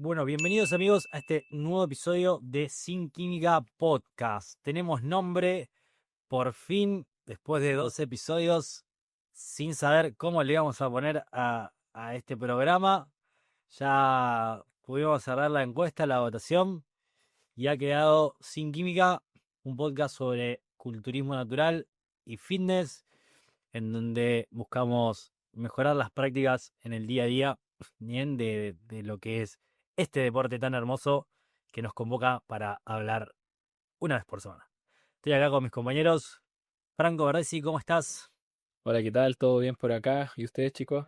Bueno, bienvenidos amigos a este nuevo episodio de Sin Química Podcast. Tenemos nombre, por fin, después de 12 episodios, sin saber cómo le íbamos a poner a este programa. Ya pudimos cerrar la encuesta, la votación, y ha quedado Sin Química, un podcast sobre culturismo natural y fitness, en donde buscamos mejorar las prácticas en el día a día, bien de lo que es este deporte tan hermoso que nos convoca para hablar una vez por semana. Estoy acá con mis compañeros. Franco Verdesi, ¿cómo estás? Hola, ¿qué tal? ¿Todo bien por acá? ¿Y ustedes, chicos?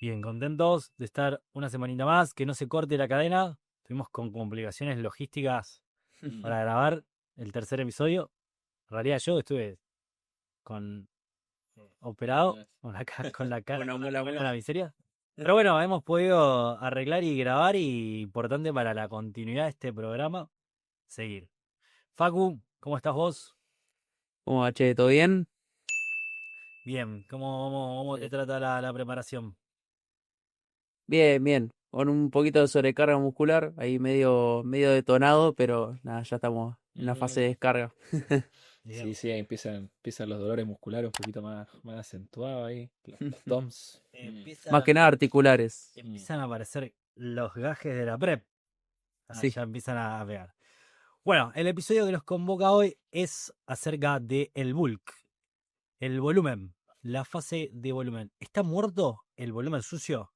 Bien, contentos de estar una semanita más, que no se corte la cadena. Estuvimos con complicaciones logísticas para grabar el tercer episodio. En realidad yo estuve con operado Bueno, mola, con la mola. miseria. Pero bueno, hemos podido arreglar y grabar y importante para la continuidad de este programa, seguir. Facu, ¿cómo estás vos? ¿Cómo va, che? ¿Todo bien? Bien, ¿cómo te trata la preparación? Bien, bien. Con un poquito de sobrecarga muscular, ahí medio detonado, pero nada, ya estamos en la fase de descarga. Bien. Sí, sí, ahí empiezan los dolores musculares un poquito más acentuados ahí, los DOMS. Más que nada articulares. Empiezan a aparecer los gajes de la prep. Sí. Ya empiezan a pegar. Bueno, el episodio que nos convoca hoy es acerca de el bulk, el volumen, la fase de volumen. ¿Está muerto el volumen sucio?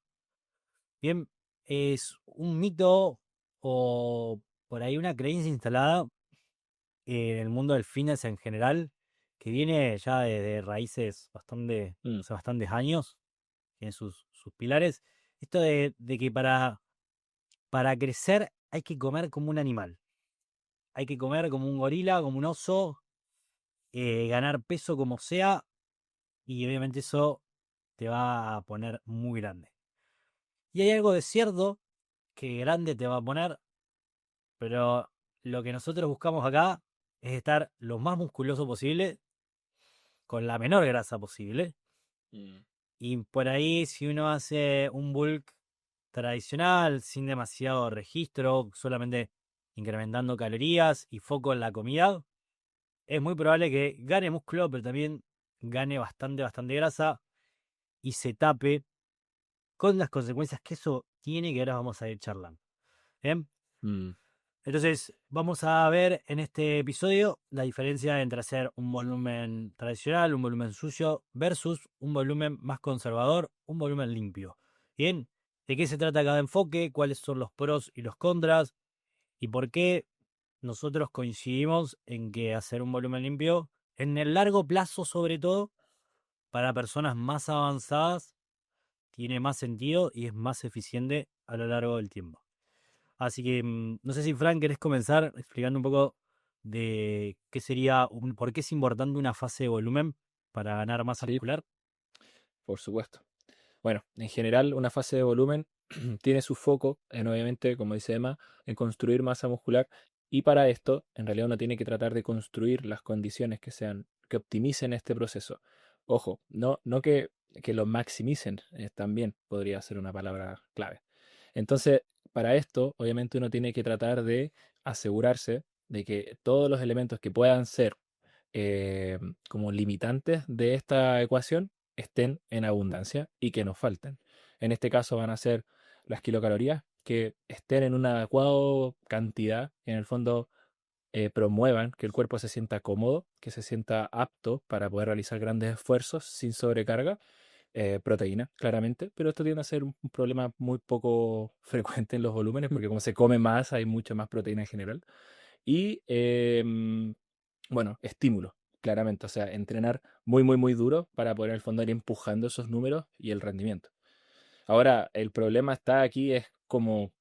Bien, es un mito o por ahí una creencia instalada en el mundo del fitness en general, que viene ya de raíces Mm, hace bastantes años, tiene sus pilares. Esto de que para crecer hay que comer como un animal, hay que comer como un gorila, como un oso, ganar peso como sea, y obviamente eso te va a poner muy grande. Y hay algo de cierto que grande te va a poner, pero lo que nosotros buscamos acá es estar lo más musculoso posible, con la menor grasa posible. mm. Y por ahí, si uno hace un bulk tradicional, sin demasiado registro, solamente incrementando calorías y foco en la comida, es muy probable que gane músculo, pero también gane bastante grasa y se tape con las consecuencias que eso tiene, que ahora vamos a ir charlando. ¿Bien? Mm. Entonces, vamos a ver en este episodio la diferencia entre hacer un volumen tradicional, un volumen sucio, versus un volumen más conservador, un volumen limpio. Bien, ¿de qué se trata cada enfoque? ¿Cuáles son los pros y los contras? ¿Y por qué nosotros coincidimos en que hacer un volumen limpio, en el largo plazo sobre todo, para personas más avanzadas, tiene más sentido y es más eficiente a lo largo del tiempo? Así que no sé si Frank querés comenzar explicando un poco de qué sería, por qué es importante una fase de volumen para ganar masa Sí, muscular. por supuesto. Bueno, en general, una fase de volumen tiene su foco en, obviamente, como dice Emma, en construir masa muscular. Y para esto, en realidad, uno tiene que tratar de construir las condiciones que optimicen este proceso. Ojo, no que lo maximicen, también podría ser una palabra clave. Entonces, para esto, obviamente, uno tiene que tratar de asegurarse de que todos los elementos que puedan ser eh, como limitantes de esta ecuación estén en abundancia y que nos falten. En este caso van a ser las kilocalorías que estén en una adecuada cantidad, que en el fondo promuevan que el cuerpo se sienta cómodo, que se sienta apto para poder realizar grandes esfuerzos sin sobrecarga. Proteína, claramente, pero esto tiende a ser un problema muy poco frecuente en los volúmenes, porque como se come más, hay mucha más proteína en general. Y bueno, estímulo, claramente. O sea, entrenar muy duro para poder en el fondo ir empujando esos números y el rendimiento. Ahora, el problema está aquí, es como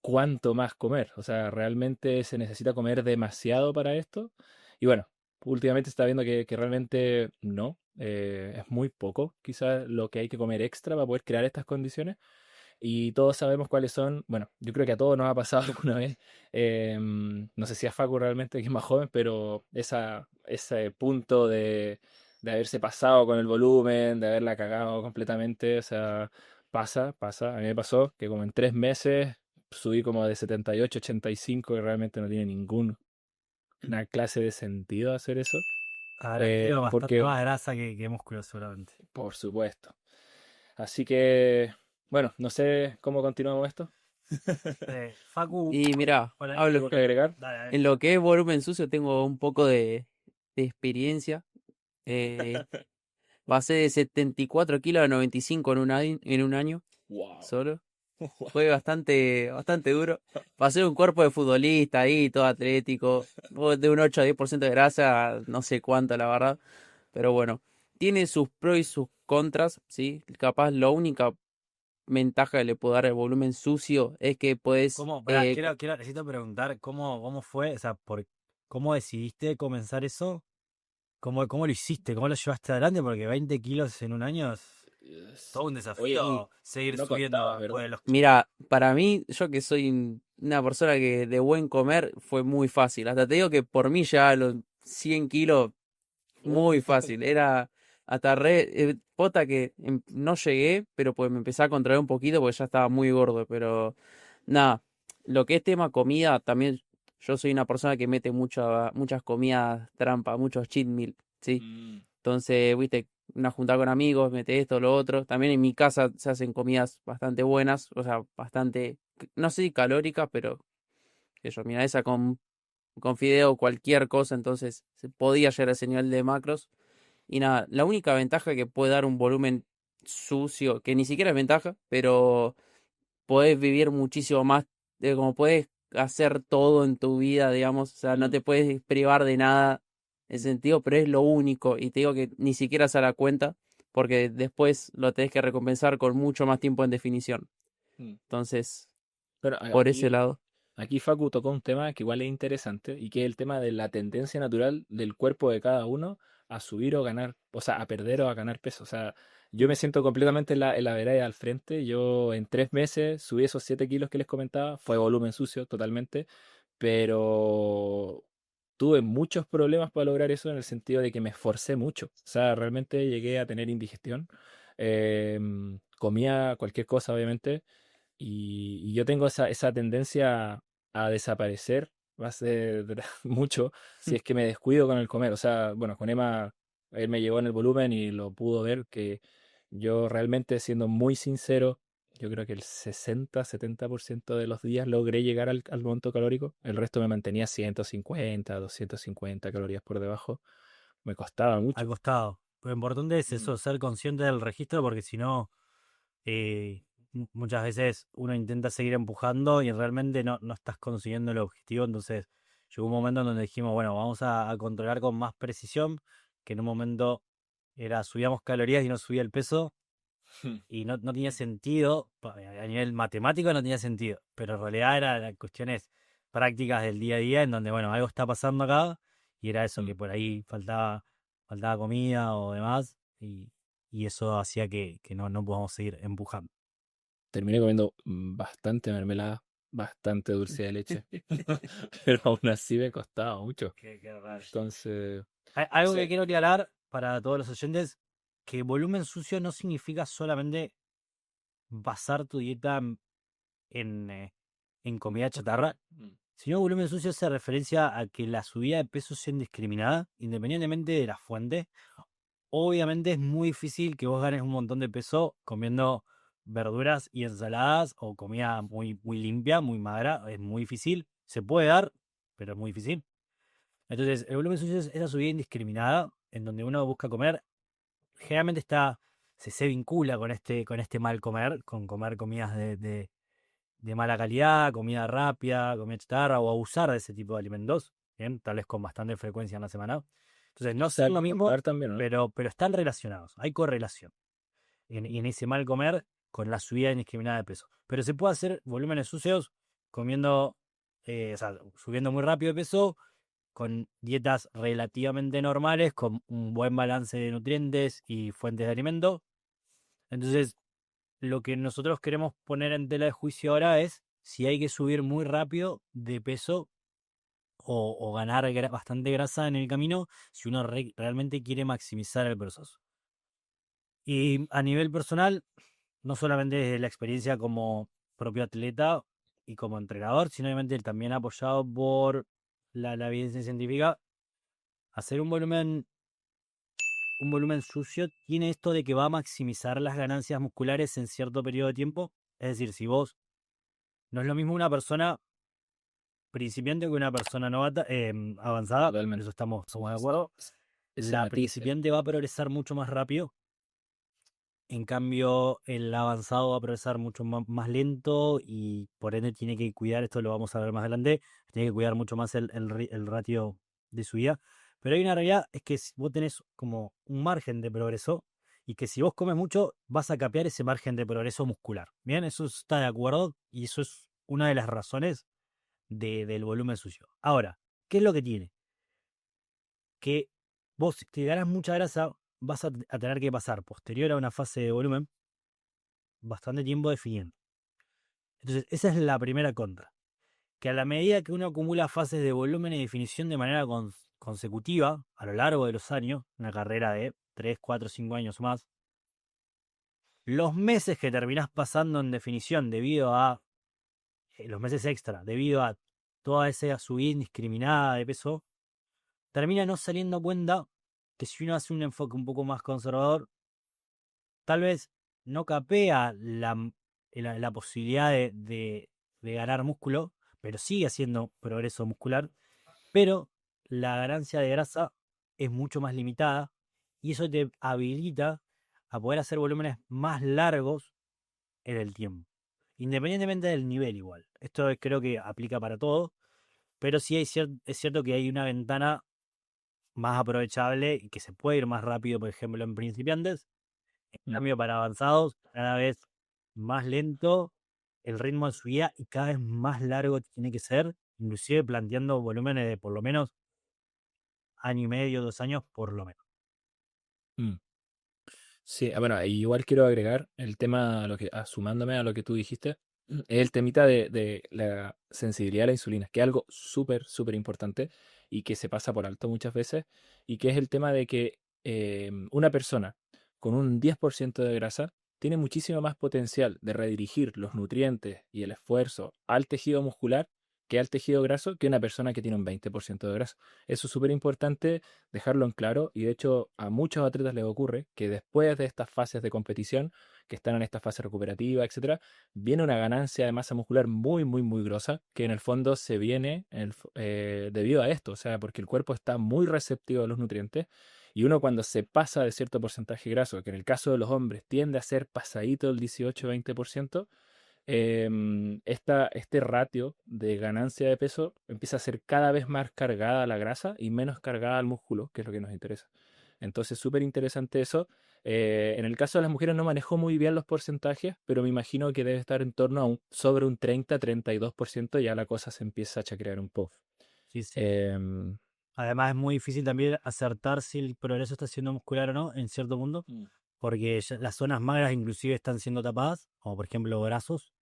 cuánto más comer. O sea, realmente se necesita comer demasiado para esto. Y bueno, últimamente se está viendo que realmente no. Es muy poco, quizás lo que hay que comer extra para poder crear estas condiciones. Y todos sabemos cuáles son, bueno, yo creo que a todos nos ha pasado alguna vez, no sé si a Facu realmente, que es más joven, pero ese punto de haberse pasado con el volumen, de haberla cagado completamente, o sea, Pasa. A mí me pasó que como en 3 meses subí como de 78 a 85 y realmente no tiene ninguna clase de sentido hacer eso. Habrá tenido bastante Porque, más grasa que músculo seguramente. por supuesto. Así que, bueno, no sé cómo continuamos esto. Facu, Y mira, hola, hablo, ¿Algo que agregar? dale, dale. en lo que es volumen sucio tengo un poco de experiencia. Eh, Pasé de 74 kilos a 95 en un año Wow. solo. Fue bastante duro. Pasé de un cuerpo de futbolista ahí, todo atlético, de un 8 a 10% de grasa, no sé cuánto la verdad. Pero bueno, tiene sus pros y sus contras, ¿sí? Capaz la única ventaja que le puedo dar al volumen sucio es que puedes... ¿Cómo? Pará, necesito preguntar cómo fue, o sea, cómo decidiste comenzar eso, cómo lo hiciste, cómo lo llevaste adelante, porque 20 kilos en un año es todo un Oye, y desafío seguir no subiendo contaba, después ¿verdad? de los kilos. mira, para mí, yo que soy una persona que de buen comer, fue muy fácil. Hasta te digo que por mí ya a los 100 kilos, muy fácil. Era hasta pota que no llegué, pero pues me empecé a controlar un poquito porque ya estaba muy gordo. Pero nada, lo que es tema comida, también yo soy una persona que mete muchas comidas trampa, muchos cheat meal, ¿sí? Mm, Entonces, viste, una juntada con amigos, mete esto, lo otro. También en mi casa se hacen comidas bastante buenas, o sea, bastante, no sé si calóricas, pero eso, mira, esa con fideo, cualquier cosa, entonces se podía llegar a ese nivel de macros. Y nada, la única ventaja que puede dar un volumen sucio, que ni siquiera es ventaja, pero podés vivir muchísimo más, como puedes hacer todo en tu vida, digamos, o sea, no mm. te puedes privar de nada en ese sentido, pero es lo único, y te digo que ni siquiera se da cuenta, porque después lo tenés que recompensar con mucho más tiempo en definición. Mm. Entonces, Pero por ese lado. aquí Facu tocó un tema que igual es interesante y que es el tema de la tendencia natural del cuerpo de cada uno a subir o ganar, o sea, a perder o a ganar peso. O sea, yo me siento completamente en la vereda al frente. Yo en 3 meses subí esos 7 kilos que les comentaba, fue volumen sucio totalmente, pero tuve muchos problemas para lograr eso en el sentido de que me esforcé mucho. O sea, realmente llegué a tener indigestión. Comía cualquier cosa, obviamente y yo tengo esa tendencia a desaparecer, va a ser mucho, si es que me descuido con el comer. O sea, bueno, con Emma, él me llevó en el volumen y lo pudo ver que yo realmente, siendo muy sincero, yo creo que el 60-70% de los días logré llegar al monto calórico. El resto me mantenía 150, 250 calorías por debajo. Me costaba Al mucho. costado. Lo importante es Mm, eso, ser consciente del registro, porque si no, muchas veces uno intenta seguir empujando y realmente no estás consiguiendo el objetivo. Entonces, llegó un momento en donde dijimos, bueno, vamos a controlar con más precisión, que en un momento subíamos calorías y no subía el peso, y no tenía sentido, a nivel matemático no tenía sentido, pero en realidad eran cuestiones prácticas del día a día en donde, bueno, algo está pasando acá, y era eso, mm. que por ahí faltaba comida o demás, y eso hacía que no podamos seguir empujando. Terminé comiendo bastante mermelada, bastante dulce de leche, pero aún así me costaba mucho. Qué raro. Entonces, Algo sí. que quiero aclarar para todos los oyentes, que volumen sucio no significa solamente basar tu dieta en, eh, en comida chatarra, Mm, sino volumen sucio hace referencia a que la subida de peso sea indiscriminada, independientemente de la fuente. Obviamente es muy difícil que vos ganes un montón de peso comiendo verduras y ensaladas o comida muy limpia, muy magra. Es muy difícil. Se puede dar, pero es muy difícil. Entonces, el volumen sucio es esa subida indiscriminada en donde uno busca comer. Generalmente se vincula con este mal comer, con comer comidas de mala calidad, comida rápida, comida chatarra o abusar de ese tipo de alimentos, ¿bien? Tal vez con bastante frecuencia en la semana. Entonces, no son lo Salir a mismo, comprar también, ¿no? pero están relacionados, hay correlación en ese mal comer con la subida indiscriminada de peso. Pero se puede hacer volúmenes sucios comiendo, o sea, subiendo muy rápido de peso, con dietas relativamente normales, con un buen balance de nutrientes y fuentes de alimento. Entonces, lo que nosotros queremos poner en tela de juicio ahora es si hay que subir muy rápido de peso o ganar bastante grasa en el camino, si uno realmente quiere maximizar el proceso. Y a nivel personal, no solamente desde la experiencia como propio atleta y como entrenador, sino obviamente también apoyado por la evidencia científica, hacer un volumen sucio tiene esto de que va a maximizar las ganancias musculares en cierto periodo de tiempo. Es decir, si vos, no es lo mismo una persona principiante que una persona novata, avanzada, en Totalmente. eso somos de acuerdo. Ese La matiz. principiante va a progresar mucho más rápido. En cambio, el avanzado va a progresar mucho más lento y por ende tiene que cuidar, esto lo vamos a ver más adelante, tiene que cuidar mucho más el ratio de su vida. Pero hay una realidad, es que si vos tenés como un margen de progreso y que si vos comes mucho, vas a capear ese margen de progreso muscular. Bien, eso está de acuerdo y eso es una de las razones del volumen sucio. Ahora, ¿qué es lo que tiene? Que vos, si te ganas mucha grasa, vas a tener que pasar posterior a una fase de volumen bastante tiempo definiendo. Entonces, esa es la primera contra. Que a la medida que uno acumula fases de volumen y definición de manera consecutiva a lo largo de los años, una carrera de 3 4 5 años o más, los meses que terminás pasando en definición debido a los meses extra, debido a toda esa subida indiscriminada de peso, termina no saliendo a cuenta que si uno hace un enfoque un poco más conservador, tal vez no capea la posibilidad de ganar músculo, pero sigue haciendo progreso muscular, pero la ganancia de grasa es mucho más limitada y eso te habilita a poder hacer volúmenes más largos en el tiempo, independientemente del nivel igual. Esto creo que aplica para todo, pero sí es cierto que hay una ventana más aprovechable y que se puede ir más rápido, por ejemplo, en principiantes. En cambio, para avanzados, cada vez más lento el ritmo de subida y cada vez más largo tiene que ser, inclusive planteando volúmenes de por lo menos año y medio, 2 años, por lo menos. Mm. Sí, bueno, igual quiero agregar el tema, sumándome a lo que tú dijiste, es el temita de la sensibilidad a la insulina, que es algo súper, súper importante y que se pasa por alto muchas veces, y que es el tema de que una persona con un 10% de grasa tiene muchísimo más potencial de redirigir los nutrientes y el esfuerzo al tejido muscular que al tejido graso que una persona que tiene un 20% de grasa. Eso es súper importante dejarlo en claro, y de hecho a muchos atletas les ocurre que después de estas fases de competición, que están en esta fase recuperativa, etcétera, viene una ganancia de masa muscular muy, muy, muy grosa, que en el fondo se viene debido a esto, o sea, porque el cuerpo está muy receptivo a los nutrientes, y uno cuando se pasa de cierto porcentaje graso, que en el caso de los hombres tiende a ser pasadito el 18-20%, este ratio de ganancia de peso empieza a ser cada vez más cargada a la grasa y menos cargada al músculo, que es lo que nos interesa. Entonces, súper interesante eso. En el caso de las mujeres no manejo muy bien los porcentajes, pero me imagino que debe estar en torno a sobre un 30-32%, ya la cosa se empieza a chacrear un poco. Sí, sí. Em, Además, es muy difícil también acertar si el progreso está siendo muscular o no en cierto punto, Mm. porque las zonas magras inclusive están siendo tapadas, como por ejemplo brazos,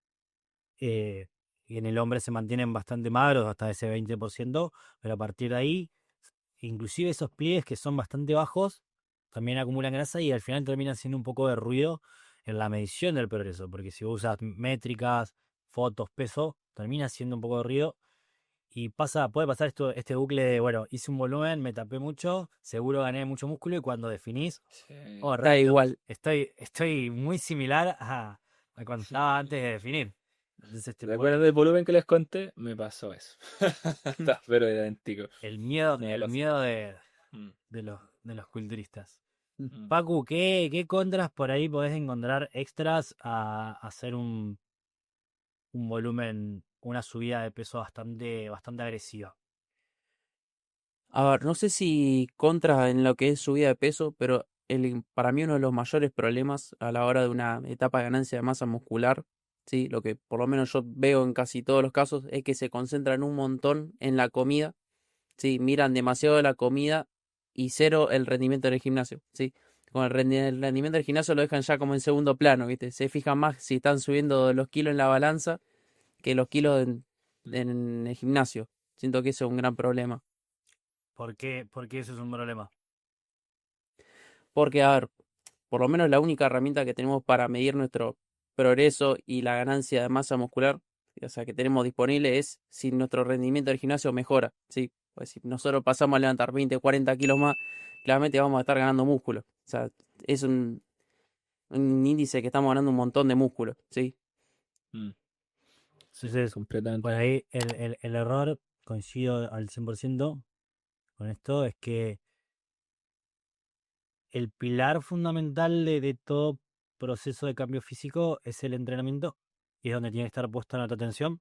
eh, y en el hombre se mantienen bastante magros hasta ese 20%, pero a partir de ahí, inclusive esos pliegues que son bastante bajos, también acumulan grasa y al final terminan siendo un poco de ruido en la medición del progreso, porque si vos usas métricas, fotos, peso, termina siendo un poco de ruido. Y puede pasar este bucle de, bueno, hice un volumen, me tapé mucho, seguro gané mucho músculo y cuando definís, Sí. oh, Da igual. estoy muy similar a cuando estaba antes de definir. Entonces ¿Te acuerdas del volumen que les conté? Me pasó eso. Está pero idéntico. Me el pasó. miedo Mm, de los culturistas. mm. Pacu, ¿qué contras por ahí podés encontrar extras a hacer un volumen, una subida de peso bastante agresiva? A ver, no sé si contra en lo que es subida de peso, pero para mí uno de los mayores problemas a la hora de una etapa de ganancia de masa muscular, sí, lo que por lo menos yo veo en casi todos los casos es que se concentran un montón en la comida, sí, miran demasiado la comida y cero el rendimiento del gimnasio, sí. Con el rendimiento del gimnasio lo dejan ya como en segundo plano, ¿viste? Se fijan más si están subiendo los kilos en la balanza que los kilos en el gimnasio. Siento que eso es un gran problema. ¿Por qué eso es un problema? Porque, a ver, por lo menos la única herramienta que tenemos para medir nuestro progreso y la ganancia de masa muscular, o sea, que tenemos disponible es si nuestro rendimiento del gimnasio mejora, ¿sí? Pues si nosotros pasamos a levantar 20, 40 kilos más, claramente vamos a estar ganando músculo. O sea, es un índice que estamos ganando un montón de músculo, ¿sí? Mm, Entonces, completamente. por ahí el error, coincido al 100% con esto, es que el pilar fundamental de todo proceso de cambio físico es el entrenamiento y es donde tiene que estar puesta nuestra atención.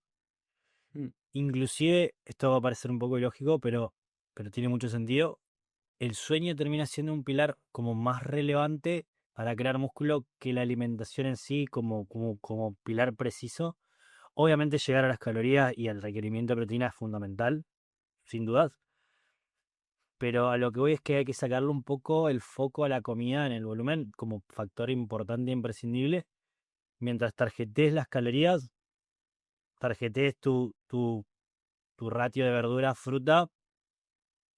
Mm. Inclusive, esto va a parecer un poco ilógico, pero tiene mucho sentido. El sueño termina siendo un pilar como más relevante para crear músculo que la alimentación en sí como pilar preciso. Obviamente llegar a las calorías y al requerimiento de proteína es fundamental, sin dudas, pero a lo que voy es que hay que sacarle un poco el foco a la comida en el volumen como factor importante e imprescindible. Mientras tarjetes las calorías, tarjetes tu ratio de verdura, fruta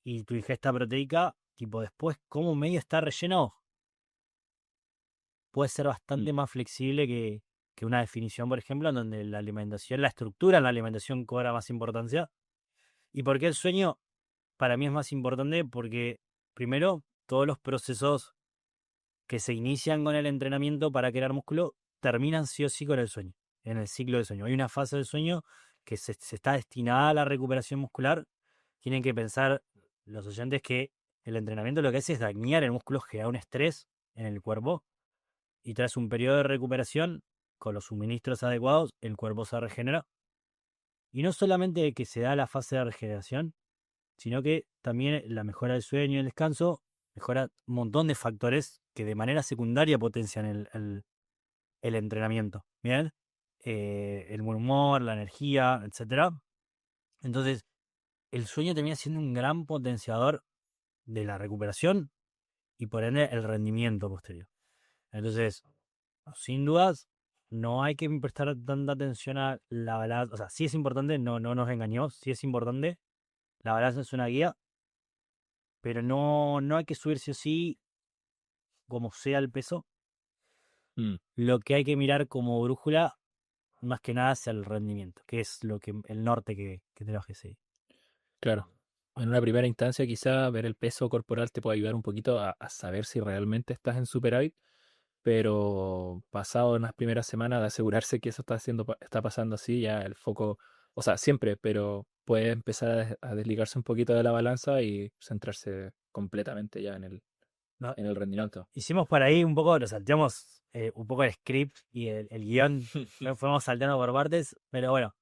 y tu ingesta proteica, tipo después cómo medio está relleno, puede ser Mm, bastante más flexible que una definición, por ejemplo, en donde la alimentación, la estructura en la alimentación cobra más importancia. ¿Y por qué el sueño para mí es más importante? Porque, primero, todos los procesos que se inician con el entrenamiento para crear músculo terminan sí o sí con el sueño, en el ciclo del sueño. Hay una fase del sueño que se está destinada a la recuperación muscular. Tienen que pensar los oyentes que el entrenamiento lo que hace es dañar el músculo, generar un estrés en el cuerpo y tras un periodo de recuperación, con los suministros adecuados, el cuerpo se regenera. Y no solamente que se da la fase de regeneración, sino que también la mejora del sueño y el descanso mejora un montón de factores que de manera secundaria potencian el entrenamiento. ¿Bien? El buen humor, la energía, etcétera. Entonces, el sueño termina siendo un gran potenciador de la recuperación y por ende el rendimiento posterior. Entonces, sin dudas, no hay que prestar tanta atención a la balanza. O sea, sí es importante, no nos engañó, sí es importante. La balanza es una guía, pero no hay que subirse así como sea el peso. mm, Lo que hay que mirar como brújula, más que nada, es el rendimiento, que es el norte que tenemos que seguir. claro. En una primera instancia, quizá ver el peso corporal te puede ayudar un poquito a saber si realmente estás en superávit, pero pasado en las primeras semanas de asegurarse que eso está pasando así, ya el foco, o sea, siempre, pero puede empezar a desligarse un poquito de la balanza y centrarse completamente ya ¿No? en el rendimiento. Hicimos por ahí un poco, nos salteamos un poco el script y el guión, fuimos salteando por partes, pero bueno,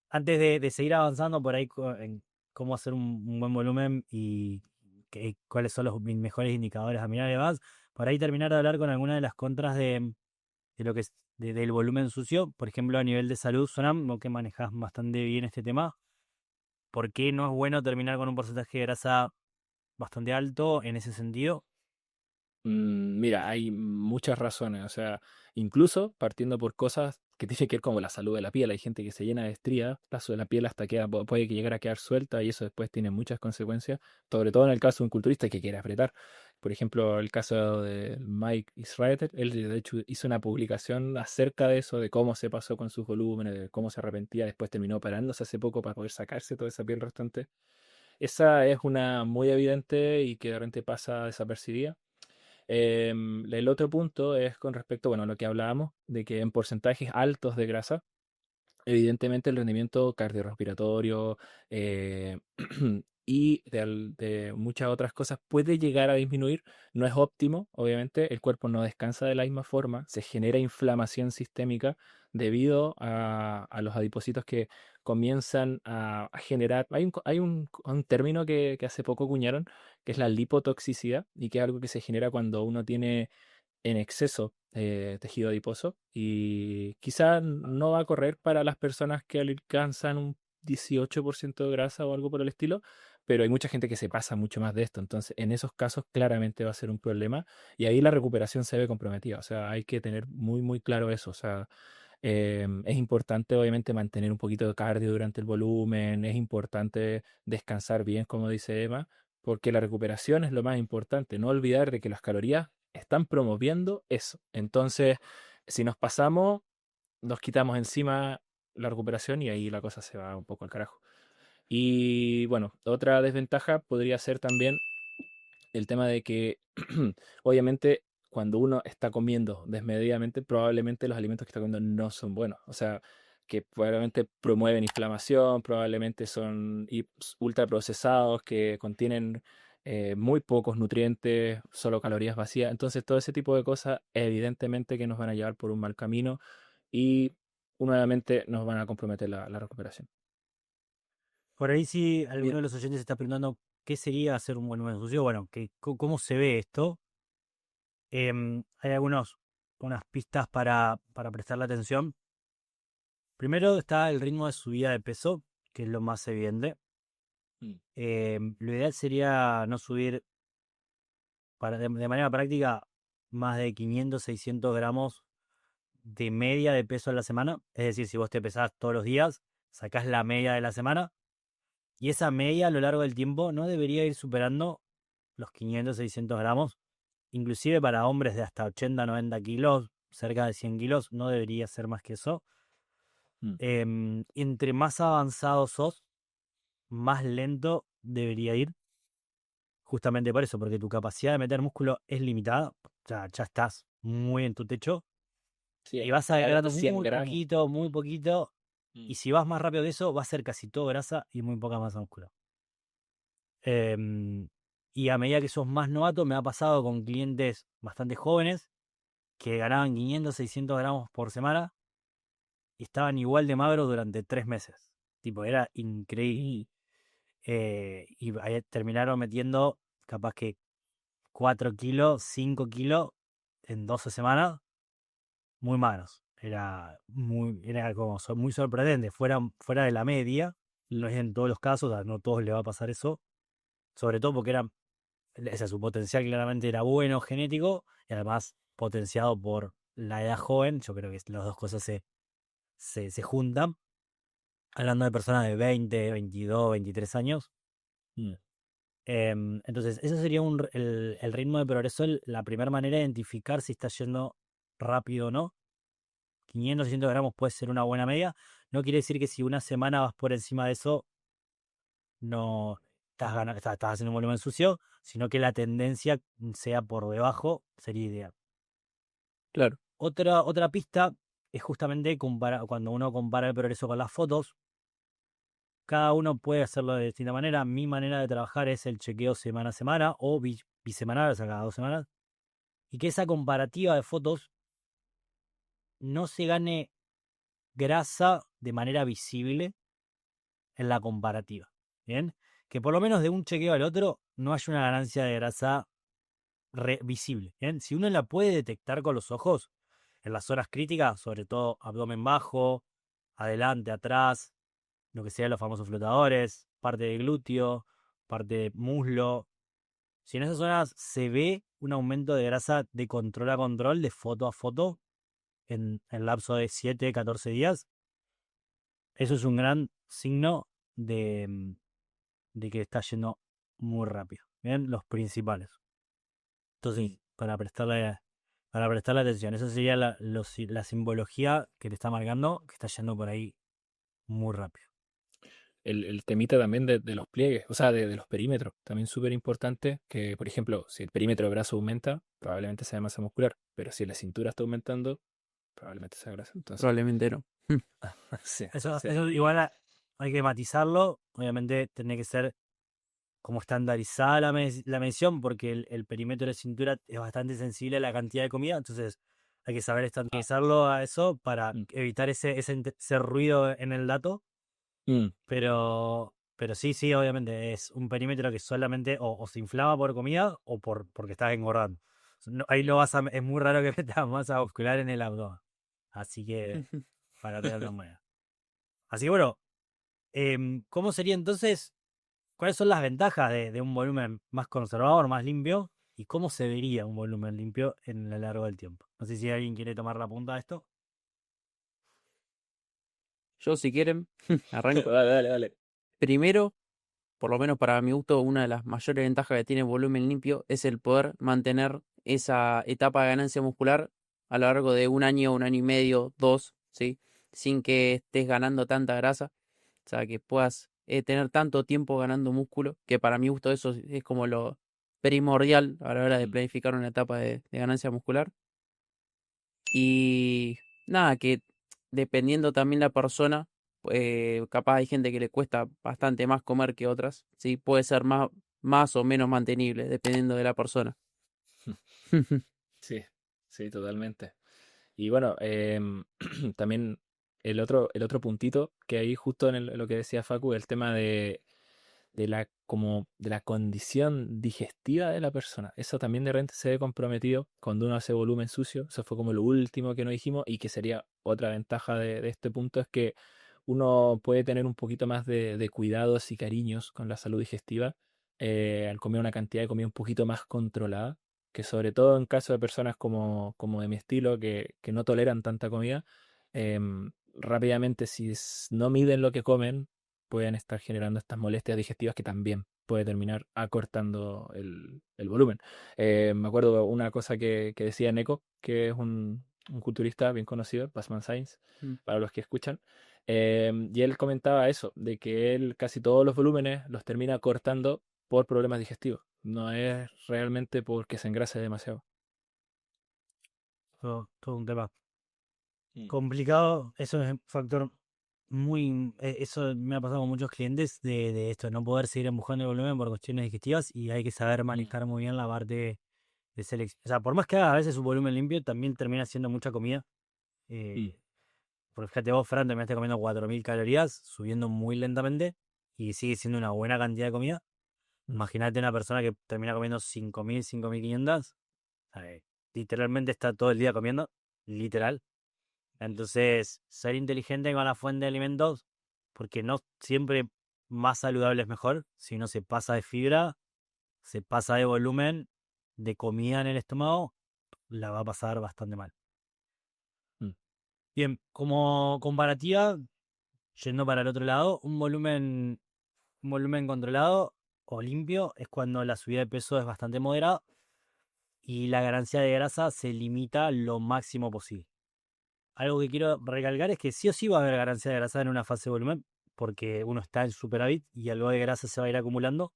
antes de seguir avanzando por ahí en cómo hacer un buen volumen y cuáles son los mejores indicadores a mirar y demás, por ahí terminar de hablar con alguna de las contras de lo que es del volumen sucio. Por ejemplo, a nivel de salud, Sonam, vos que manejás bastante bien este tema, ¿por qué no es bueno terminar con un porcentaje de grasa bastante alto en ese sentido? Mira, hay muchas razones, o sea, incluso partiendo por cosas que tienen que ver como la salud de la piel. Hay gente que se llena de estrías, la piel hasta puede que llegar a quedar suelta y eso después tiene muchas consecuencias, sobre todo en el caso de un culturista que quiere apretar. Por ejemplo, el caso de Mike Israel, él de hecho hizo una publicación acerca de eso, de cómo se pasó con sus volúmenes, de cómo se arrepentía, después terminó operándose hace poco para poder sacarse toda esa piel restante. Esa es una muy evidente y que de repente pasa desapercibida. El otro punto es con respecto, bueno, a lo que hablábamos, de que en porcentajes altos de grasa, evidentemente el rendimiento cardiorrespiratorio y de muchas otras cosas puede llegar a disminuir. No es óptimo, obviamente, el cuerpo no descansa de la misma forma, se genera inflamación sistémica debido a los adipocitos que comienzan a generar. Hay un término que hace poco acuñaron, que es la lipotoxicidad, y que es algo que se genera cuando uno tiene en exceso tejido adiposo y quizá no va a correr para las personas que alcanzan un 18% de grasa o algo por el estilo, pero hay mucha gente que se pasa mucho más de esto, entonces en esos casos claramente va a ser un problema y ahí la recuperación se ve comprometida, o sea, hay que tener muy muy claro eso, o sea, es importante obviamente mantener un poquito de cardio durante el volumen, es importante descansar bien, como dice Emma, porque la recuperación es lo más importante. No olvidar de que las calorías están promoviendo eso. Entonces, si nos pasamos, nos quitamos encima la recuperación y ahí la cosa se va un poco al carajo. Y bueno, otra desventaja podría ser también el tema de que, obviamente, cuando uno está comiendo desmedidamente, probablemente los alimentos que está comiendo no son buenos. O sea, que probablemente promueven inflamación, probablemente son ultraprocesados, que contienen muy pocos nutrientes, solo calorías vacías. Entonces, todo ese tipo de cosas, evidentemente que nos van a llevar por un mal camino y nuevamente nos van a comprometer la recuperación. Por ahí si alguno Bien. de los oyentes está preguntando qué sería hacer un volumen sucio, bueno, cómo se ve esto. Hay unas pistas para prestarle atención. Primero está el ritmo de subida de peso, que es lo más evidente. Mm. Lo ideal sería no subir de manera práctica más de 500, 600 gramos de media de peso a la semana. Es decir, si vos te pesás todos los días, sacás la media de la semana y esa media a lo largo del tiempo no debería ir superando los 500, 600 gramos. Inclusive para hombres de hasta 80, 90 kilos, cerca de 100 kilos, no debería ser más que eso. Entre más avanzado sos, más lento debería ir. Justamente por eso, porque tu capacidad de meter músculo es limitada. O sea, ya estás muy en tu techo. Sí, Y vas llegar a agregando estos 100 muy gramos. poquito, muy poquito. Mm. Y si vas más rápido de eso, va a ser casi todo grasa y muy poca masa muscular. Y a medida que sos más novato, me ha pasado con clientes bastante jóvenes que ganaban 500, 600 gramos por semana y estaban igual de magros durante 3 meses. Tipo, era increíble. Y ahí terminaron metiendo capaz que 4 kilos, 5 kilos en 12 semanas, muy magros. Era como muy sorprendente, fuera de la media. No es en todos los casos, a no todos les va a pasar eso. Sobre todo porque su potencial claramente era bueno, genético, y además potenciado por la edad joven. Yo creo que las dos cosas se juntan. Hablando de personas de 20, 22, 23 años. Mm. Entonces, ese sería el ritmo de progreso, la primera manera de identificar si está yendo rápido o no. 500, 600 gramos puede ser una buena media. No quiere decir que si una semana vas por encima de eso, no estás haciendo un volumen sucio, sino que la tendencia sea por debajo, sería ideal. Claro. Otra pista es justamente cuando uno compara el progreso con las fotos. Cada uno puede hacerlo de distinta manera. Mi manera de trabajar es el chequeo semana a semana o bisemanal, o sea, cada 2 semanas. Y que esa comparativa de fotos no se gane grasa de manera visible en la comparativa. ¿Bien? Que por lo menos de un chequeo al otro no haya una ganancia de grasa visible. ¿Bien? Si uno la puede detectar con los ojos, en las zonas críticas, sobre todo abdomen bajo, adelante, atrás, lo que sean los famosos flotadores, parte de glúteo, parte de muslo. Si en esas zonas se ve un aumento de grasa de control a control, de foto a foto, en el lapso de 7, 14 días, eso es un gran signo de que está yendo muy rápido. Bien, los principales. Entonces, para prestarle atención, esa sería la simbología que te está marcando, que está yendo por ahí muy rápido. El temita también de los pliegues, o sea, de los perímetros, también súper importante, que por ejemplo, si el perímetro de brazo aumenta, probablemente sea masa muscular, pero si la cintura está aumentando, probablemente sea grasa. Entonces, Probablemente no. sí, Eso, sí. eso igual hay que matizarlo. Obviamente tiene que ser como estandarizada la medición, porque el perímetro de cintura es bastante sensible a la cantidad de comida, entonces hay que saber estandarizarlo a eso para Mm. evitar ese ruido en el dato. Mm. Pero sí, sí, obviamente es un perímetro que solamente o se inflama por comida o porque estás engordando. Ahí no es muy raro que metas masa muscular en el abdomen. Así que, para tenerlo en cuenta. Así que bueno, ¿cómo sería entonces? ¿Cuáles son las ventajas de un volumen más conservador, más limpio? ¿Y cómo se vería un volumen limpio en lo largo del tiempo? No sé si alguien quiere tomar la punta de esto. Yo, si quieren, arranco. Dale, dale, dale. Primero, por lo menos para mi gusto, una de las mayores ventajas que tiene el volumen limpio es el poder mantener esa etapa de ganancia muscular a lo largo de un año y medio, 2, ¿sí? Sin que estés ganando tanta grasa, o sea, que puedas tener tanto tiempo ganando músculo, que para mi gusto eso es como lo primordial a la hora de Mm. planificar una etapa de ganancia muscular. Y nada, que dependiendo también la persona, capaz hay gente que le cuesta bastante más comer que otras, ¿sí? Puede ser más o menos mantenible, dependiendo de la persona. Sí, sí, totalmente. Y bueno, también el otro puntito que ahí justo en lo que decía Facu, el tema de la, como, de la condición digestiva de la persona. Eso también de repente se ve comprometido cuando uno hace volumen sucio. Eso fue como lo último que nos dijimos y que sería otra ventaja de este punto es que uno puede tener un poquito más de cuidados y cariños con la salud digestiva al comer una cantidad de comida un poquito más controlada, que sobre todo en caso de personas como de mi estilo que no toleran tanta comida, rápidamente si no miden lo que comen, pueden estar generando estas molestias digestivas que también puede terminar acortando el volumen. Me acuerdo una cosa que decía Neko, que es un culturista bien conocido, Passman Science, Mm. para los que escuchan, y él comentaba eso, de que él casi todos los volúmenes los termina cortando por problemas digestivos. No es realmente porque se engrase demasiado. Todo un tema Mm. complicado. Eso es un factor eso me ha pasado con muchos clientes de esto, no poder seguir empujando el volumen por cuestiones digestivas y hay que saber Mm. manejar muy bien la parte de selección. O sea, por más que haga a veces un volumen limpio, también termina siendo mucha comida. Mm. Porque fíjate vos, Fran, terminaste comiendo 4000 calorías, subiendo muy lentamente y sigue siendo una buena cantidad de comida. Mm. Imagínate una persona que termina comiendo 5000, 5500. Literalmente está todo el día comiendo, literal. Entonces, ser inteligente con la fuente de alimentos, porque no siempre más saludable es mejor, si no se pasa de fibra, se pasa de volumen, de comida en el estómago, la va a pasar bastante mal. Mm. Bien, como comparativa, yendo para el otro lado, un volumen controlado o limpio es cuando la subida de peso es bastante moderada y la ganancia de grasa se limita lo máximo posible. Algo que quiero recalcar es que sí o sí va a haber ganancia de grasa en una fase de volumen, porque uno está en superávit y algo de grasa se va a ir acumulando.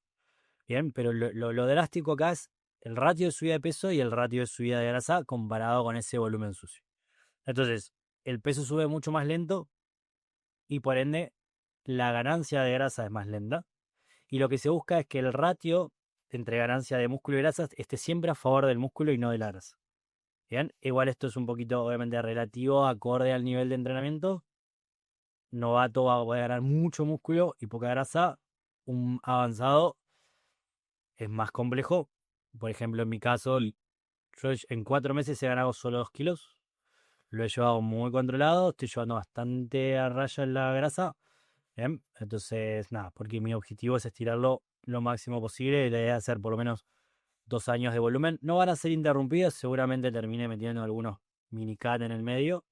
Bien, pero lo drástico acá es el ratio de subida de peso y el ratio de subida de grasa comparado con ese volumen sucio. Entonces, el peso sube mucho más lento y por ende la ganancia de grasa es más lenta. Y lo que se busca es que el ratio entre ganancia de músculo y grasa esté siempre a favor del músculo y no de la grasa. Bien, igual esto es un poquito obviamente relativo, acorde al nivel de entrenamiento. Novato va a poder ganar mucho músculo y poca grasa. Un avanzado es más complejo. Por ejemplo, en mi caso, yo en 4 meses he ganado solo 2 kilos. Lo he llevado muy controlado, estoy llevando bastante a raya en la grasa. Bien, entonces, nada, porque mi objetivo es estirarlo lo máximo posible y la idea es hacer por lo menos 2 años de volumen. No van a ser interrumpidos, seguramente termine metiendo algunos mini cut en el medio,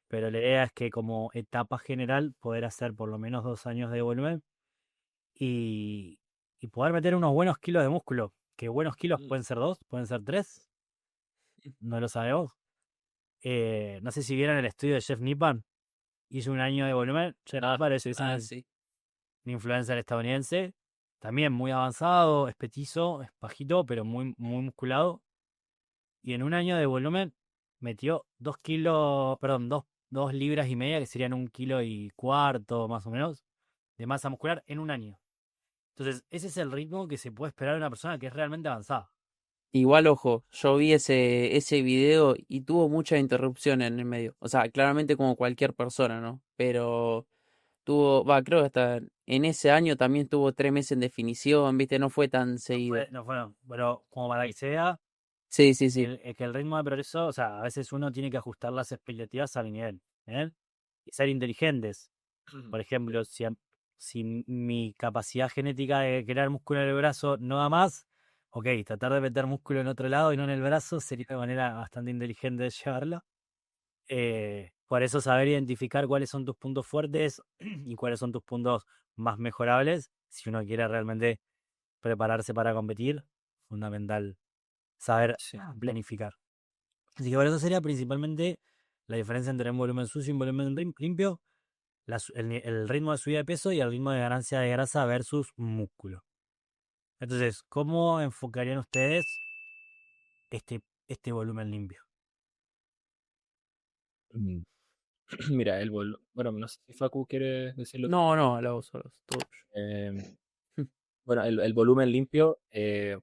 pero la idea es que como etapa general poder hacer por lo menos 2 años de volumen y, y poder meter unos buenos kilos de músculo. Que buenos kilos Mm. pueden ser 2, pueden ser 3, no lo sabemos. No sé si vieron el estudio de Jeff Nippon, hizo un año de volumen. Jeff Nippon es un Sí. influencer estadounidense, también muy avanzado, es petizo, es bajito, pero muy musculado. Y en un año de volumen metió 2 kilos, perdón, 2 libras y media, que serían 1,25 kilos más o menos, de masa muscular en un año. Entonces, ese es el ritmo que se puede esperar de una persona que es realmente avanzada. Igual, ojo, yo vi ese video y tuvo mucha interrupción en el medio. O sea, claramente como cualquier persona, ¿no? Pero creo que hasta en ese año también tuvo 3 meses en definición, ¿viste? No fue tan seguido. No fue, pero como para que se vea Sí, sí, sí. que el ritmo de progreso, o sea, a veces uno tiene que ajustar las expectativas al nivel, ¿eh? Y ser inteligentes. Por ejemplo, si mi capacidad genética de crear músculo en el brazo no da más, ok, tratar de meter músculo en otro lado y no en el brazo sería una manera bastante inteligente de llevarlo. Por eso saber identificar cuáles son tus puntos fuertes y cuáles son tus puntos más mejorables, si uno quiere realmente prepararse para competir, fundamental saber Sí. planificar. Así que por eso sería principalmente la diferencia entre un volumen sucio y un volumen limpio, el ritmo de subida de peso y el ritmo de ganancia de grasa versus músculo. Entonces, ¿cómo enfocarían ustedes este volumen limpio? Mm, Mira, bueno, no sé si Facu quiere decirlo. No, la voz solo. Todo Eh, tuyo. bueno, el volumen limpio,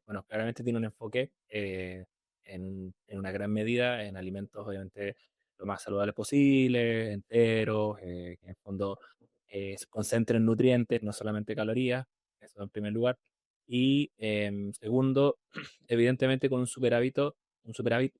bueno, claramente tiene un enfoque en una gran medida en alimentos, obviamente, lo más saludables posible, enteros, que en el fondo se concentren nutrientes, no solamente calorías, eso en primer lugar. Y segundo, evidentemente con un superávit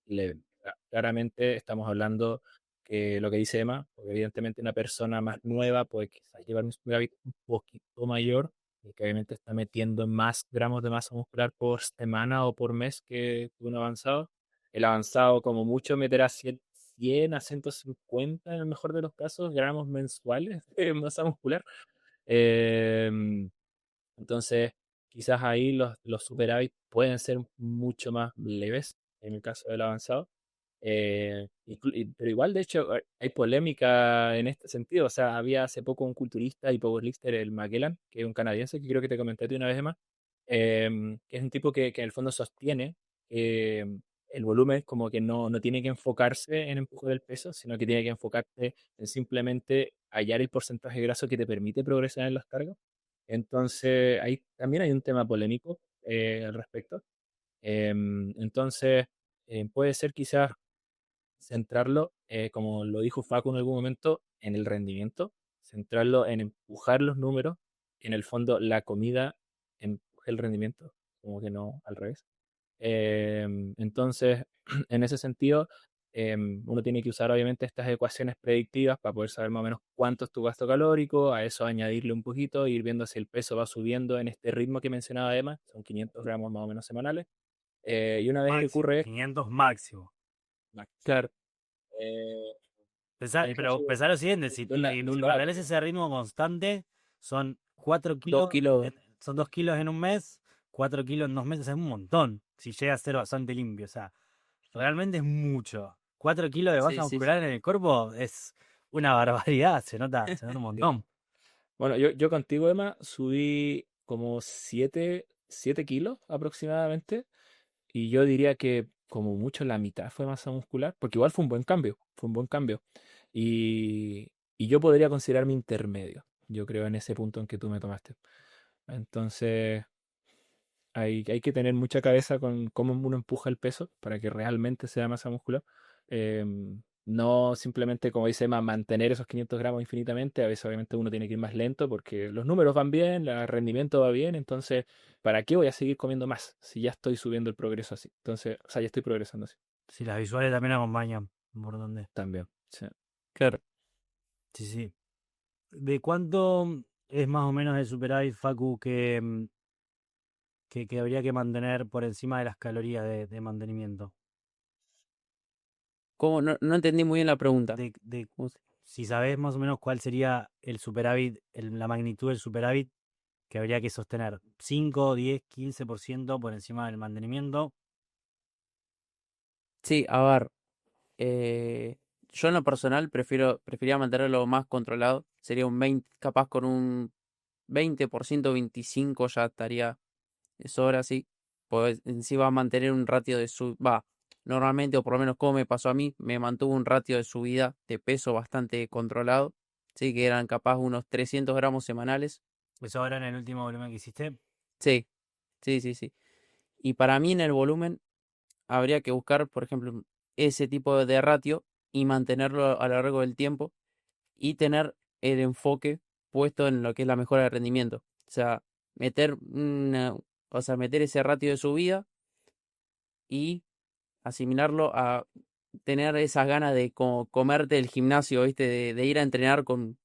leve. O sea, claramente estamos hablando que lo que dice Emma, porque evidentemente una persona más nueva puede quizás llevar un superávit un poquito mayor y que obviamente está metiendo más gramos de masa muscular por semana o por mes que un avanzado. El avanzado como mucho meterá 100 a 150 en el mejor de los casos gramos mensuales de masa muscular. Em, entonces, quizás ahí los superávit pueden ser mucho más leves en el caso del avanzado. Pero igual, de hecho, hay polémica en este sentido. O sea, había hace poco un culturista y powerlifter, el Magellan, que es un canadiense, que creo que te comenté a ti una vez más, que es un tipo que en el fondo sostiene que el volumen como que no tiene que enfocarse en empuje del peso, sino que tiene que enfocarse en simplemente hallar el porcentaje de graso que te permite progresar en los cargos. Entonces, ahí también hay un tema polémico al respecto. Entonces, puede ser quizás centrarlo, como lo dijo Facu en algún momento, en el rendimiento, centrarlo en empujar los números, y en el fondo la comida empuje el rendimiento, como que no al revés. Entonces, en ese sentido, uno tiene que usar obviamente estas ecuaciones predictivas para poder saber más o menos cuánto es tu gasto calórico, a eso añadirle un poquito, ir viendo si el peso va subiendo en este ritmo que mencionaba Emma, son 500 gramos más o menos semanales. Y una vez que Máximo, ocurre, 500 máximo. Claro. eh, hay Pero casos pensá lo siguiente, de si un lado, mantenés ese ritmo constante, son 4 2 kilos, kilos. son 2 kilos en un mes, 4 kilos en 2 meses, es un montón, si llega a ser bastante limpio, o sea, realmente es mucho. 4 kilos de Sí, masa sí, sí. muscular en el cuerpo es una barbaridad, se nota un sí. montón. Bueno, yo contigo, Emma, subí como 7 kilos aproximadamente. Y yo diría que como mucho la mitad fue masa muscular, porque igual fue un buen cambio, fue un buen cambio. Y yo podría considerarme intermedio, yo creo, en ese punto en que tú me tomaste. Entonces, hay que tener mucha cabeza con cómo uno empuja el peso para que realmente sea masa muscular. No simplemente, como dice Emma, mantener esos 500 gramos infinitamente. A veces, obviamente, uno tiene que ir más lento porque los números van bien, el rendimiento va bien. Entonces, ¿para qué voy a seguir comiendo más si ya estoy subiendo el progreso así? Entonces, o sea, ya estoy progresando así. Si las visuales también acompañan, por donde. También. Sí. Claro. Sí, sí. ¿De cuánto es más o menos el superávit, Facu, que habría que mantener por encima de las calorías de mantenimiento? ¿Cómo? No entendí muy bien la pregunta. De ¿Cómo se- si sabés más o menos cuál sería el superávit, la magnitud del superávit que habría que sostener. 5, 10, 15% por encima del mantenimiento. Sí, a ver. Yo en lo personal preferiría mantenerlo más controlado. Sería un 20, capaz con un 20%, 25% ya estaría de sobra, sí. Pues en sí va a mantener un ratio de su... Va, normalmente, o por lo menos como me pasó a mí, me mantuvo un ratio de subida de peso bastante controlado. Sí, que eran capaz unos 300 gramos semanales. Eso ahora en el último volumen que hiciste. Sí, sí. Y para mí en el volumen habría que buscar, por ejemplo, ese tipo de ratio y mantenerlo a lo largo del tiempo y tener el enfoque puesto en lo que es la mejora de rendimiento. O sea, meter ese ratio de subida y asimilarlo a tener esas ganas de comerte el gimnasio, ¿viste? De ir a entrenar con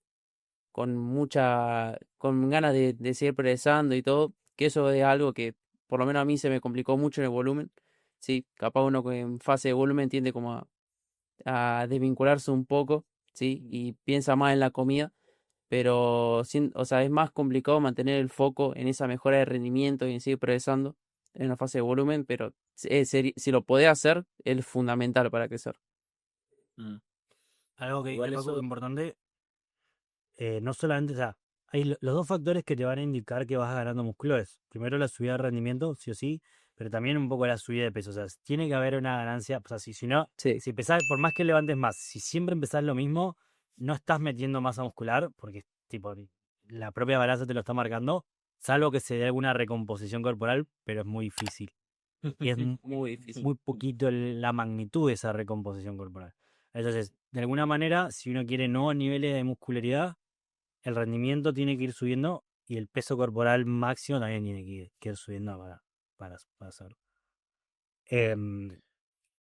ganas de seguir progresando y todo, que eso es algo que por lo menos a mí se me complicó mucho en el volumen. Sí, capaz uno que en fase de volumen tiende como a desvincularse un poco, sí, y piensa más en la comida, pero o sea, es más complicado mantener el foco en esa mejora de rendimiento y en seguir progresando en la fase de volumen, pero si lo podés hacer, es fundamental para crecer. Mm. Algo que Igual dice Paco, eso, importante, no solamente, o sea, hay los dos factores que te van a indicar que vas ganando músculo es, primero la subida de rendimiento, sí o sí, pero también un poco la subida de peso, o sea, tiene que haber una ganancia, o sea, si no, Sí, si pesás, por más que levantes más, si siempre empezás lo mismo, no estás metiendo masa muscular, porque tipo, la propia balanza te lo está marcando, salvo que se dé alguna recomposición corporal, pero es muy difícil. Y es muy difícil. muy poquito la magnitud de esa recomposición corporal. Entonces, de alguna manera, si uno quiere nuevos niveles de muscularidad, el rendimiento tiene que ir subiendo y el peso corporal máximo también tiene que ir subiendo para hacerlo. Em,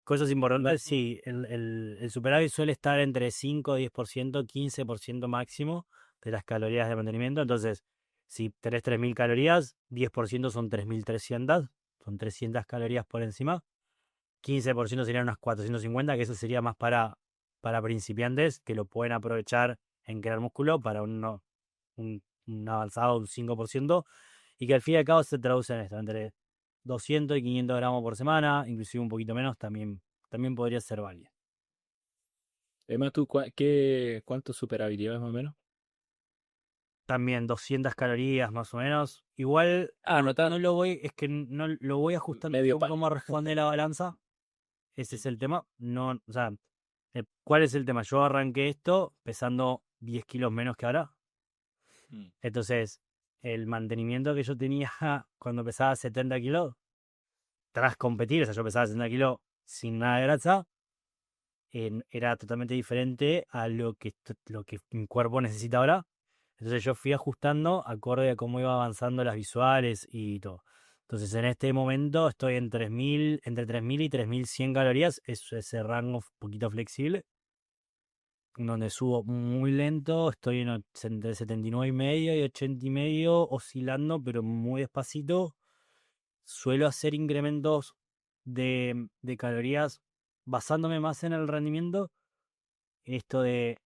Cosas importantes, sí, el superávit suele estar entre 5, 10%, 15% máximo de las calorías de mantenimiento. Entonces, si tenés 3.000 calorías, 10% son 3.300, son 300 calorías por encima. 15% serían unas 450, que eso sería más para principiantes que lo pueden aprovechar en crear músculo para un avanzado, un 5%, y que al fin y al cabo se traduce en esto, entre 200 y 500 gramos por semana, inclusive un poquito menos, también podría ser válido. Emma, ¿tú cuánto superabilidad más o menos? También 200 calorías más o menos. Igual no lo voy, es que no lo voy ajustando Medio según pan. cómo responde la balanza. Ese es el tema. No, o sea, ¿cuál es el tema? Yo arranqué esto pesando 10 kilos menos que ahora. Mm. Entonces, el mantenimiento que yo tenía cuando pesaba 70 kilos, tras competir, o sea, yo pesaba 70 kilos sin nada de grasa, era totalmente diferente a lo que mi cuerpo necesita ahora. Entonces yo fui ajustando acorde a cómo iba avanzando las visuales y todo. Entonces en este momento estoy en 3.000, entre 3.000 y 3.100 calorías, es ese rango un poquito flexible, donde subo muy lento, estoy entre 79 y medio y 80 y medio, oscilando, pero muy despacito. Suelo hacer incrementos de calorías basándome más en el rendimiento, esto de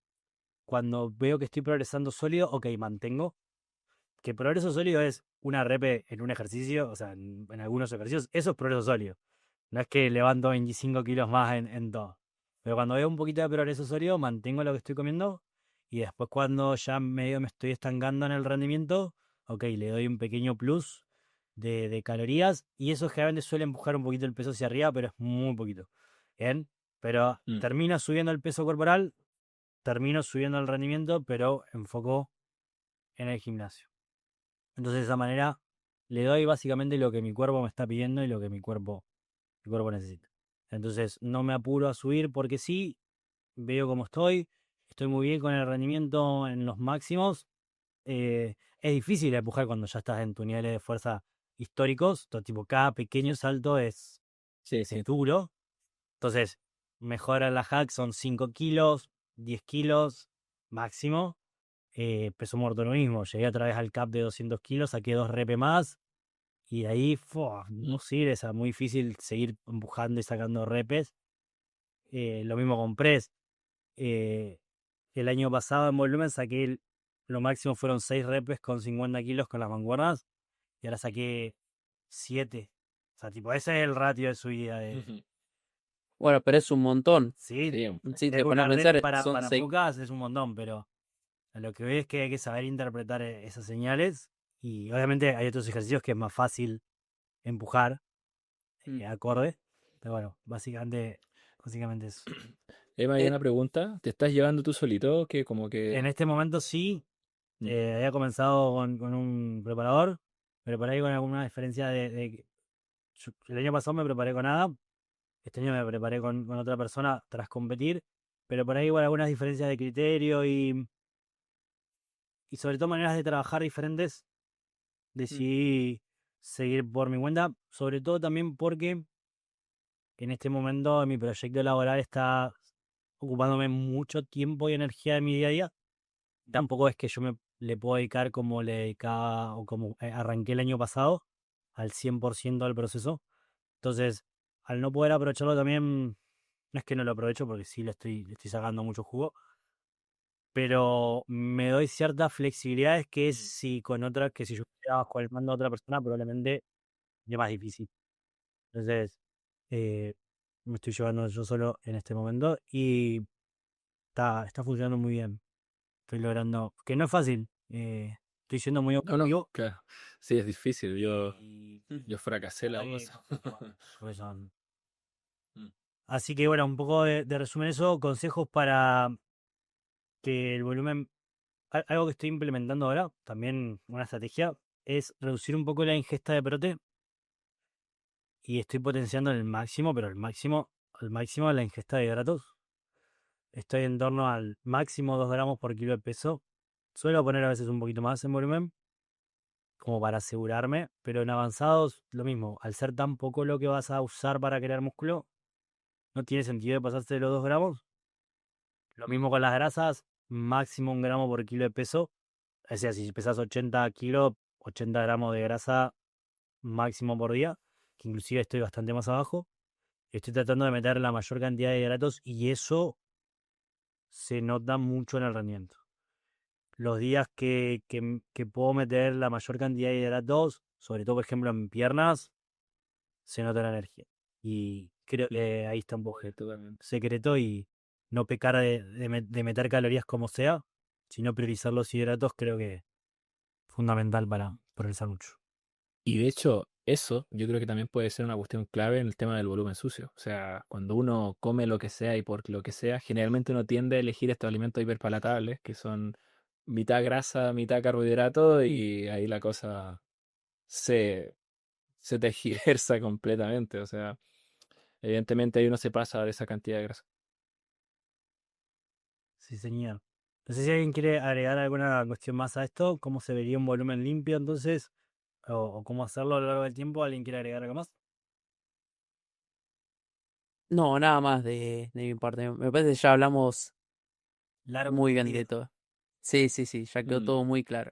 cuando veo que estoy progresando sólido, ok, mantengo. Que progreso sólido es una rep en un ejercicio, o sea, en algunos ejercicios, eso es progreso sólido. No es que levanto 25 kilos más en todo. Pero cuando veo un poquito de progreso sólido, mantengo lo que estoy comiendo. Y después cuando ya medio me estoy estancando en el rendimiento, ok, le doy un pequeño plus de calorías. Y eso generalmente suele empujar un poquito el peso hacia arriba, pero es muy poquito. ¿Bien? Pero Mm. termino subiendo el peso corporal, termino subiendo el rendimiento, pero enfoco en el gimnasio. Entonces de esa manera le doy básicamente lo que mi cuerpo me está pidiendo y lo que mi cuerpo necesita. Entonces no me apuro a subir porque sí, veo cómo estoy muy bien con el rendimiento en los máximos. Es difícil empujar cuando ya estás en tus niveles de fuerza históricos. Todo, tipo, cada pequeño salto Sí, es sí. duro. Entonces, mejora la hack son 5 kilos, 10 kilos máximo. Peso muerto lo mismo. Llegué otra vez al cap de 200 kilos, saqué 2 rep más. Y de ahí, no sirve, es muy difícil seguir empujando y sacando repes. Lo mismo con press. Eh, el año pasado en volumen saqué, lo máximo fueron 6 repes con 50 kilos con las mancuernas. Y ahora saqué 7. O sea, tipo, ese es el ratio de subida de... Ujú. Bueno, pero es un montón. Sí, Sí, Si es te pones una a rep pensar, son para seis. pocas es un montón, pero a lo que veo es que hay que saber interpretar esas señales. Y obviamente hay otros ejercicios que es más fácil empujar Mm. acorde. Pero bueno, básicamente eso. Emma, hay Eh, una pregunta. ¿Te estás llevando tú solito? Que como que... En este momento sí, Mm. había comenzado con un preparador, pero por ahí con alguna diferencia el año pasado me preparé con Adam, este año me preparé con otra persona tras competir, pero por ahí igual algunas diferencias de criterio y sobre todo maneras de trabajar diferentes, mm, decidí seguir por mi cuenta, sobre todo también porque en este momento mi proyecto laboral está ocupándome mucho tiempo y energía de mi día a día. Tampoco es que yo le puedo dedicar como le dedicaba o como arranqué el año pasado al 100% del proceso. Entonces, al no poder aprovecharlo también, no es que no lo aprovecho porque sí le estoy sacando mucho jugo, pero me doy ciertas flexibilidades que que si yo estuviera bajo el mando de otra persona probablemente sería más difícil. Entonces, me estoy llevando yo solo en este momento y está funcionando muy bien. Estoy logrando, que no es fácil. Estoy siendo muy No, objetivo. claro. Sí, es difícil. Yo Mm. fracasé la Ahí, voz. porque son- Mm. Así que bueno, un poco de resumen eso, consejos para que el volumen, algo que estoy implementando ahora, también una estrategia, es reducir un poco la ingesta de prote y estoy potenciando el máximo, pero al máximo la ingesta de hidratos. Estoy en torno al máximo 2 gramos por kilo de peso. Suelo poner a veces un poquito más en volumen, como para asegurarme, pero en avanzados lo mismo. Al ser tan poco lo que vas a usar para crear músculo, no tiene sentido de pasarse de los 2 gramos. Lo mismo con las grasas, máximo 1 gramo por kilo de peso. O sea, si pesas 80 kilos, 80 gramos de grasa máximo por día, que inclusive estoy bastante más abajo. Estoy tratando de meter la mayor cantidad de hidratos y eso se nota mucho en el rendimiento. Los días que puedo meter la mayor cantidad de hidratos, sobre todo por ejemplo en piernas, se nota la energía. Y creo que ahí está un poco el Totalmente. secreto y no pecar de meter calorías como sea, sino priorizar los hidratos, creo que es fundamental para progresar mucho. Y de hecho, eso yo creo que también puede ser una cuestión clave en el tema del volumen sucio. O sea, cuando uno come lo que sea y por lo que sea, generalmente uno tiende a elegir estos alimentos hiperpalatables, que son mitad grasa, mitad carbohidrato, y ahí la cosa se, se tergiversa completamente. O sea, evidentemente ahí uno se pasa de esa cantidad de grasa. Sí, señor. No sé si alguien quiere agregar alguna cuestión más a esto, cómo se vería un volumen limpio entonces, o cómo hacerlo a lo largo del tiempo. ¿Alguien quiere agregar algo más? No, nada más de mi parte. Me parece que ya hablamos Largo y muy bien de tendido. todo. Sí, sí, sí, ya quedó Mm, todo muy claro.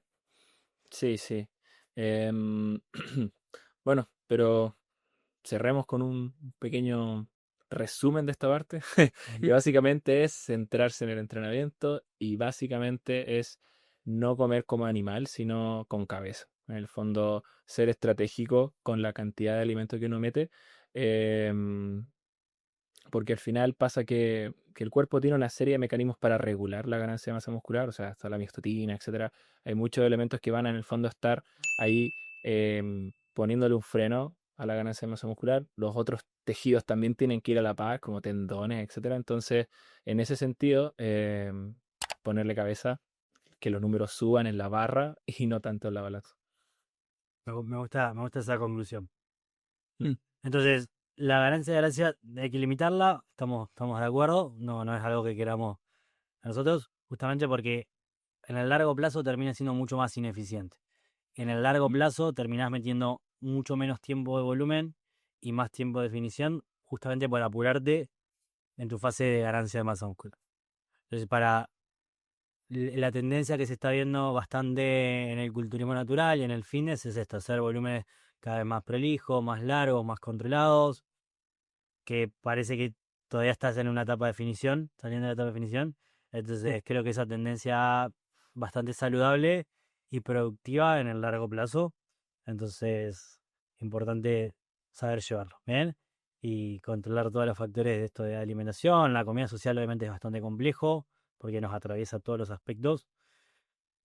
sí, sí. Em, bueno, pero cerremos con un pequeño resumen de esta parte, que básicamente es centrarse en el entrenamiento y básicamente es no comer como animal, sino con cabeza. En el fondo, ser estratégico con la cantidad de alimento que uno mete, em, porque al final pasa que el cuerpo tiene una serie de mecanismos para regular la ganancia de masa muscular, o sea, está la miostatina, etcétera. Hay muchos elementos que van en el fondo a estar ahí poniéndole un freno a la ganancia de masa muscular. Los otros tejidos también tienen que ir a la par, como tendones, etcétera. Entonces, en ese sentido, ponerle cabeza, que los números suban en la barra y no tanto en la balanza. Me gusta esa conclusión. Mm. Entonces, la ganancia de gracia hay que limitarla, estamos de acuerdo, no es algo que queramos nosotros, justamente porque en el largo plazo termina siendo mucho más ineficiente. En el largo plazo terminás metiendo mucho menos tiempo de volumen y más tiempo de definición, justamente por apurarte en tu fase de ganancia de masa muscular. Entonces, para la tendencia que se está viendo bastante en el culturismo natural y en el fitness es esto, hacer volúmenes cada vez más prolijos, más largos, más controlados, que parece que todavía estás en una etapa de definición, saliendo de la etapa de definición. Entonces creo que esa tendencia bastante saludable y productiva en el largo plazo. Entonces, importante saber llevarlo, ¿bien? Y controlar todos los factores de esto de alimentación. La comida social obviamente es bastante complejo porque nos atraviesa todos los aspectos,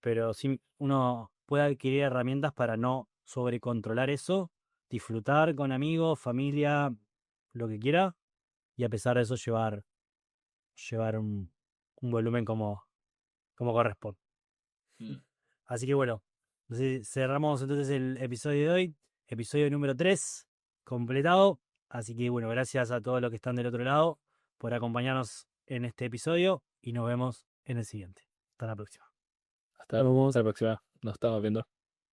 pero sí uno puede adquirir herramientas para no sobrecontrolar eso, disfrutar con amigos, familia, lo que quiera, y a pesar de eso llevar un volumen como corresponde. Mm. Así que bueno, cerramos entonces el episodio de hoy, episodio número 3 completado. Así que bueno, gracias a todos los que están del otro lado por acompañarnos en este episodio y nos vemos en el siguiente. Hasta la próxima. Hasta la próxima. Nos estamos viendo.